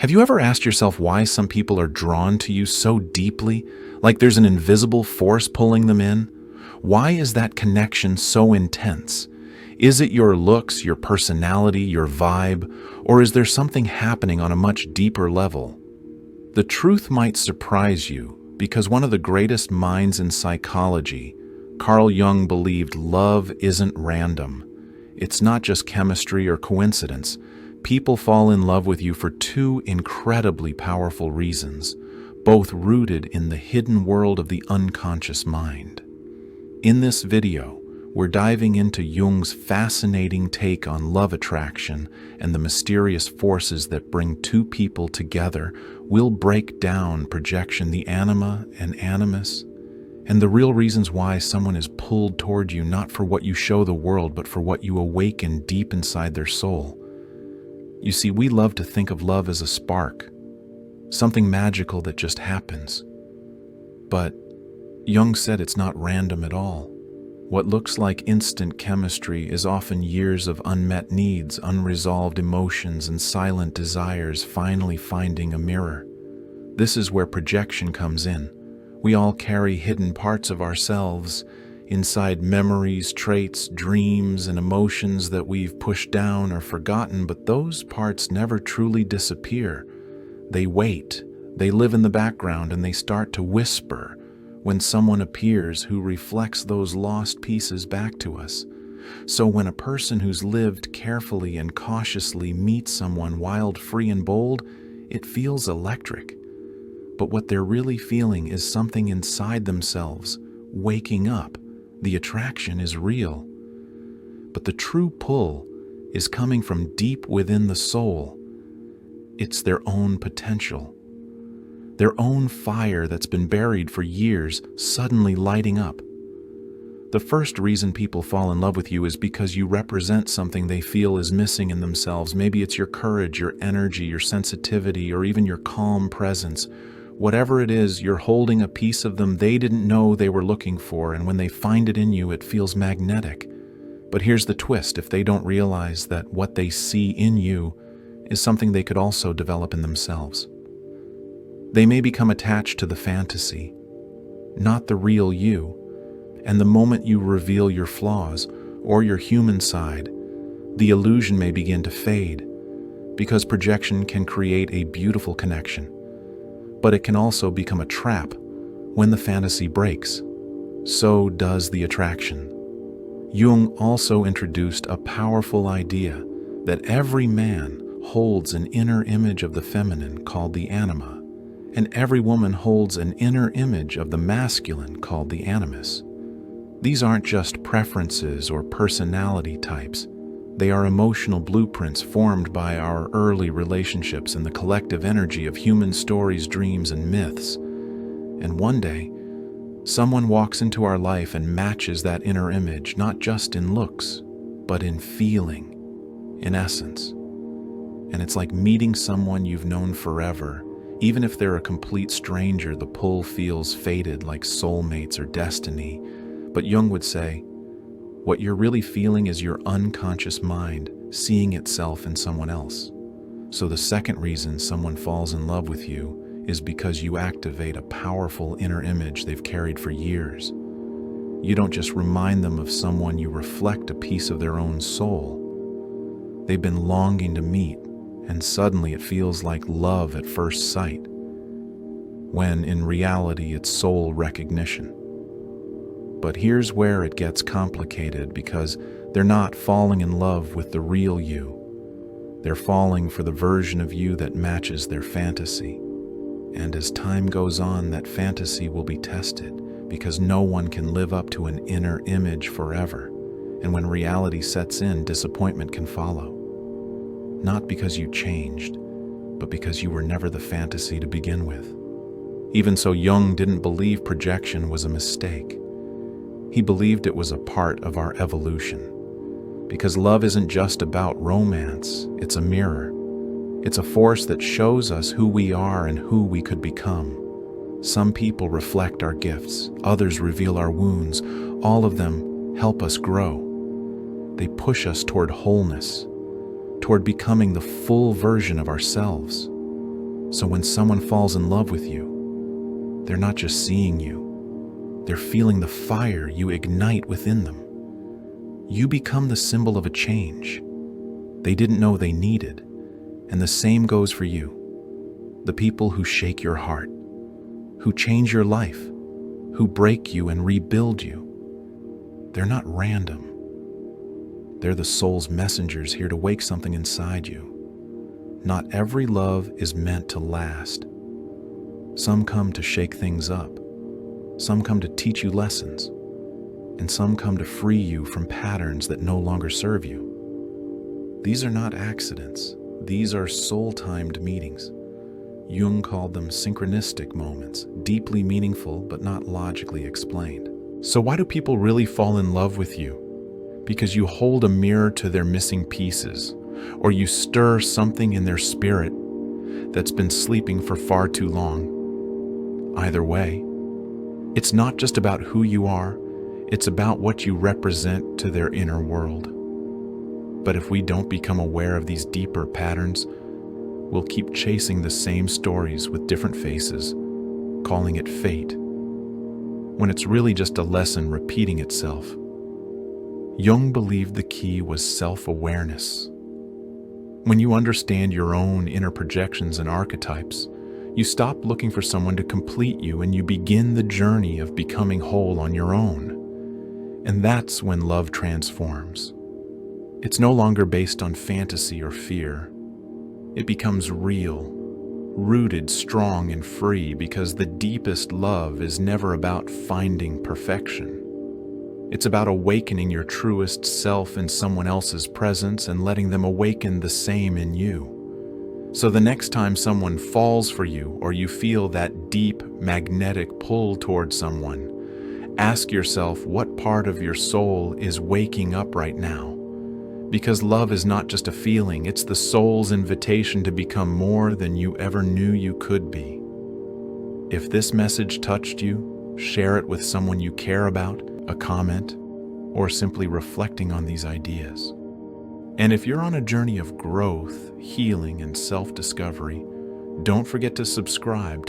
Have you ever asked yourself why some people are drawn to you so deeply, like there's an invisible force pulling them in? Why is that connection so intense? Is it your looks, your personality, your vibe, or is there something happening on a much deeper level? The truth might surprise you, because one of the greatest minds in psychology, Carl Jung, believed love isn't random. It's not just chemistry or coincidence. People fall in love with you for two incredibly powerful reasons, both rooted in the hidden world of the unconscious mind. In this video, we're diving into Jung's fascinating take on love attraction and the mysterious forces that bring two people together. We'll break down projection, the anima and animus, and the real reasons why someone is pulled toward you, not for what you show the world, but for what you awaken deep inside their soul. You see, we love to think of love as a spark, something magical that just happens. But Jung said it's not random at all. What looks like instant chemistry is often years of unmet needs, unresolved emotions, and silent desires finally finding a mirror. This is where projection comes in. We all carry hidden parts of ourselves inside, memories, traits, dreams, and emotions that we've pushed down or forgotten, but those parts never truly disappear. They wait, they live in the background, and they start to whisper when someone appears who reflects those lost pieces back to us. So when a person who's lived carefully and cautiously meets someone wild, free, and bold, it feels electric. But what they're really feeling is something inside themselves, waking up. The attraction is real. But the true pull is coming from deep within the soul. It's their own potential, their own fire that's been buried for years, suddenly lighting up. The first reason people fall in love with you is because you represent something they feel is missing in themselves. Maybe it's your courage, your energy, your sensitivity, or even your calm presence. Whatever it is, you're holding a piece of them they didn't know they were looking for, and when they find it in you, it feels magnetic. But here's the twist: if they don't realize that what they see in you is something they could also develop in themselves, they may become attached to the fantasy, not the real you. And the moment you reveal your flaws or your human side, the illusion may begin to fade, because projection can create a beautiful connection, but it can also become a trap. When the fantasy breaks, so does the attraction. Jung also introduced a powerful idea that every man holds an inner image of the feminine called the anima, and every woman holds an inner image of the masculine called the animus. These aren't just preferences or personality types. They are emotional blueprints formed by our early relationships and the collective energy of human stories, dreams, and myths. And one day, someone walks into our life and matches that inner image, not just in looks, but in feeling, in essence. And it's like meeting someone you've known forever. Even if they're a complete stranger, the pull feels fated, like soulmates or destiny. But Jung would say, what you're really feeling is your unconscious mind seeing itself in someone else. So the second reason someone falls in love with you is because you activate a powerful inner image they've carried for years. You don't just remind them of someone, you reflect a piece of their own soul they've been longing to meet, and suddenly it feels like love at first sight, when in reality it's soul recognition. But here's where it gets complicated, because they're not falling in love with the real you. They're falling for the version of you that matches their fantasy. And as time goes on, that fantasy will be tested, because no one can live up to an inner image forever. And when reality sets in, disappointment can follow. Not because you changed, but because you were never the fantasy to begin with. Even so, Jung didn't believe projection was a mistake. He believed it was a part of our evolution. Because love isn't just about romance, it's a mirror. It's a force that shows us who we are and who we could become. Some people reflect our gifts, others reveal our wounds. All of them help us grow. They push us toward wholeness, toward becoming the full version of ourselves. So when someone falls in love with you, they're not just seeing you, they're feeling the fire you ignite within them. You become the symbol of a change they didn't know they needed, and the same goes for you. The people who shake your heart, who change your life, who break you and rebuild you, they're not random. They're the soul's messengers here to wake something inside you. Not every love is meant to last. Some come to shake things up. Some come to teach you lessons. And some come to free you from patterns that no longer serve you. These are not accidents. These are soul-timed meetings. Jung called them synchronistic moments, deeply meaningful but not logically explained. So why do people really fall in love with you? Because you hold a mirror to their missing pieces, or you stir something in their spirit that's been sleeping for far too long. Either way, it's not just about who you are, it's about what you represent to their inner world. But if we don't become aware of these deeper patterns, we'll keep chasing the same stories with different faces, calling it fate, when it's really just a lesson repeating itself. Jung believed the key was self-awareness. When you understand your own inner projections and archetypes, you stop looking for someone to complete you and you begin the journey of becoming whole on your own. And that's when love transforms. It's no longer based on fantasy or fear. It becomes real, rooted, strong, and free, because the deepest love is never about finding perfection. It's about awakening your truest self in someone else's presence and letting them awaken the same in you. So the next time someone falls for you or you feel that deep magnetic pull towards someone, ask yourself what part of your soul is waking up right now. Because love is not just a feeling, it's the soul's invitation to become more than you ever knew you could be. If this message touched you, share it with someone you care about, a comment, or simply reflecting on these ideas. And if you're on a journey of growth, healing, and self-discovery, don't forget to subscribe to